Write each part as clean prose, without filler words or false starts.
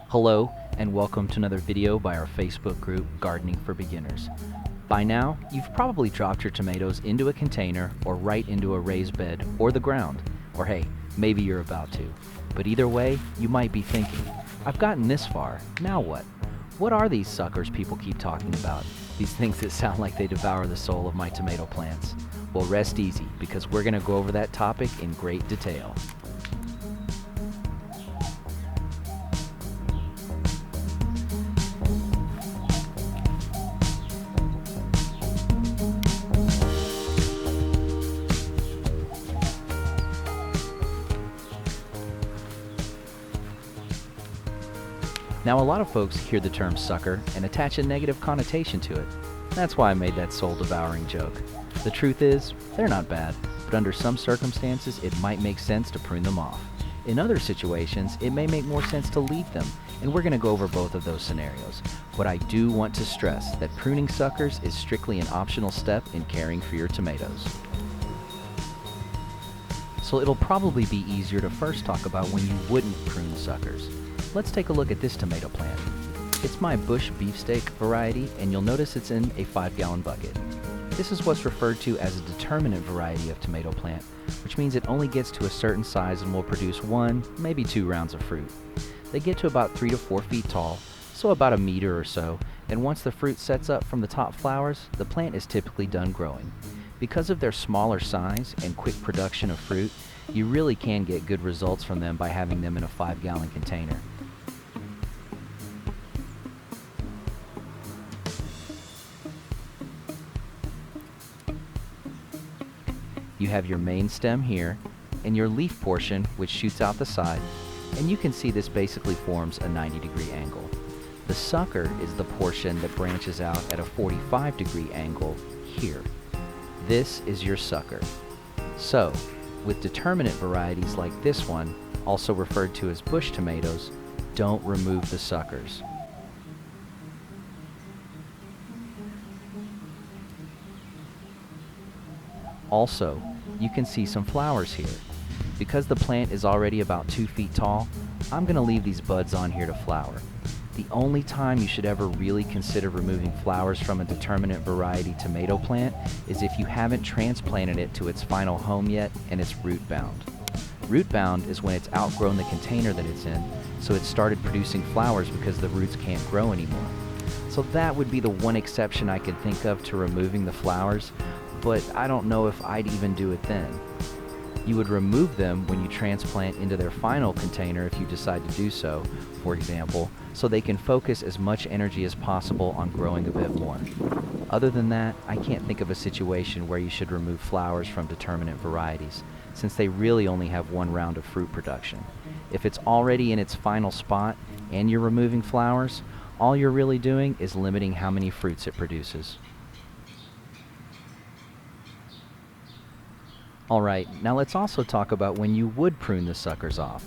Hello and welcome to another video by our Facebook group, Gardening for Beginners. By now, you've probably dropped your tomatoes into a container or right into a raised bed or the ground. Or hey, maybe you're about to. But either way, you might be thinking, I've gotten this far, now what? What are these suckers people keep talking about? These things that sound like they devour the soul of my tomato plants. Well, rest easy, because we're going to go over that topic in great detail. Now, a lot of folks hear the term sucker and attach a negative connotation to it. That's why I made that soul-devouring joke. The truth is, they're not bad, but under some circumstances it might make sense to prune them off. In other situations, it may make more sense to leave them, and we're going to go over both of those scenarios. But I do want to stress that pruning suckers is strictly an optional step in caring for your tomatoes. So it'll probably be easier to first talk about when you wouldn't prune suckers. Let's take a look at this tomato plant. It's my bush beefsteak variety, and you'll notice it's in a 5-gallon bucket. This is what's referred to as a determinate variety of tomato plant, which means it only gets to a certain size and will produce 1, maybe 2 rounds of fruit. They get to about 3 to 4 feet tall, so about a meter or so, and once the fruit sets up from the top flowers, the plant is typically done growing. Because of their smaller size and quick production of fruit, you really can get good results from them by having them in a 5-gallon container. You have your main stem here, and your leaf portion which shoots out the side, and you can see this basically forms a 90-degree angle. The sucker is the portion that branches out at a 45-degree angle here. This is your sucker. So, with determinate varieties like this one, also referred to as bush tomatoes, don't remove the suckers. Also, you can see some flowers here. Because the plant is already about 2 feet tall, I'm going to leave these buds on here to flower. The only time you should ever really consider removing flowers from a determinate variety tomato plant is if you haven't transplanted it to its final home yet and it's root bound. Root bound is when it's outgrown the container that it's in, so it started producing flowers because the roots can't grow anymore. So that would be the one exception I could think of to removing the flowers, but I don't know if I'd even do it then. You would remove them when you transplant into their final container if you decide to do so, for example, so they can focus as much energy as possible on growing a bit more. Other than that, I can't think of a situation where you should remove flowers from determinate varieties, since they really only have 1 round of fruit production. If it's already in its final spot and you're removing flowers, all you're really doing is limiting how many fruits it produces. Alright, now let's also talk about when you would prune the suckers off.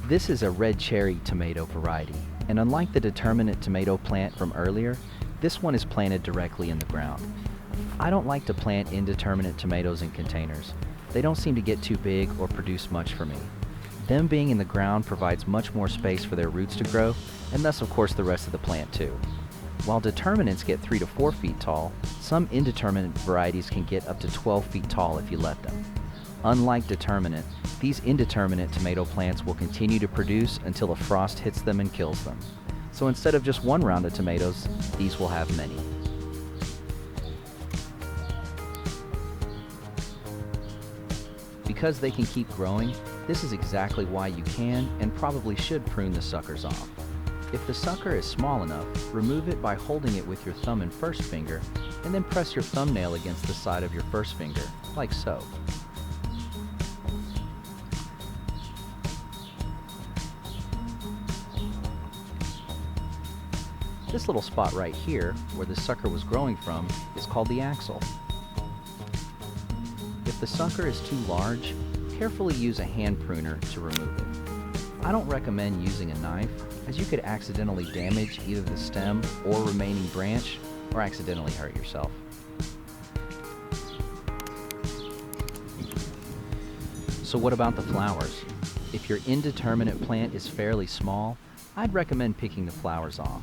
This is a red cherry tomato variety, and unlike the determinate tomato plant from earlier, this one is planted directly in the ground. I don't like to plant indeterminate tomatoes in containers. They don't seem to get too big or produce much for me. Them being in the ground provides much more space for their roots to grow, and thus of course the rest of the plant too. While determinates get 3 to 4 feet tall, some indeterminate varieties can get up to 12 feet tall if you let them. Unlike determinate, these indeterminate tomato plants will continue to produce until a frost hits them and kills them. So instead of just 1 round of tomatoes, these will have many. Because they can keep growing, this is exactly why you can and probably should prune the suckers off. If the sucker is small enough, remove it by holding it with your thumb and first finger, and then press your thumbnail against the side of your first finger, like so. This little spot right here, where the sucker was growing from, is called the axil. If the sucker is too large, carefully use a hand pruner to remove it. I don't recommend using a knife, as you could accidentally damage either the stem or remaining branch, or accidentally hurt yourself. So what about the flowers? If your indeterminate plant is fairly small, I'd recommend picking the flowers off.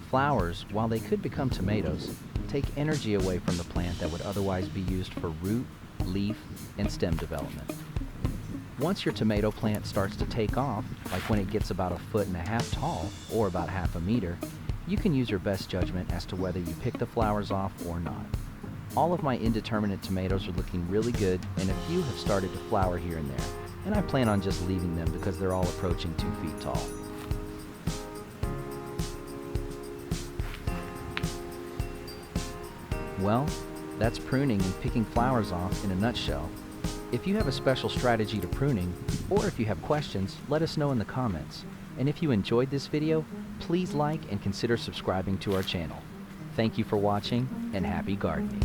Flowers, while they could become tomatoes, take energy away from the plant that would otherwise be used for root, leaf, and stem development. Once your tomato plant starts to take off, like when it gets about 1.5 feet tall or about half a meter, you can use your best judgment as to whether you pick the flowers off or not. All of my indeterminate tomatoes are looking really good, and a few have started to flower here and there, and I plan on just leaving them because they're all approaching 2 feet tall. Well, that's pruning and picking flowers off in a nutshell. If you have a special strategy to pruning, or if you have questions, let us know in the comments. And if you enjoyed this video, please like and consider subscribing to our channel. Thank you for watching, and happy gardening.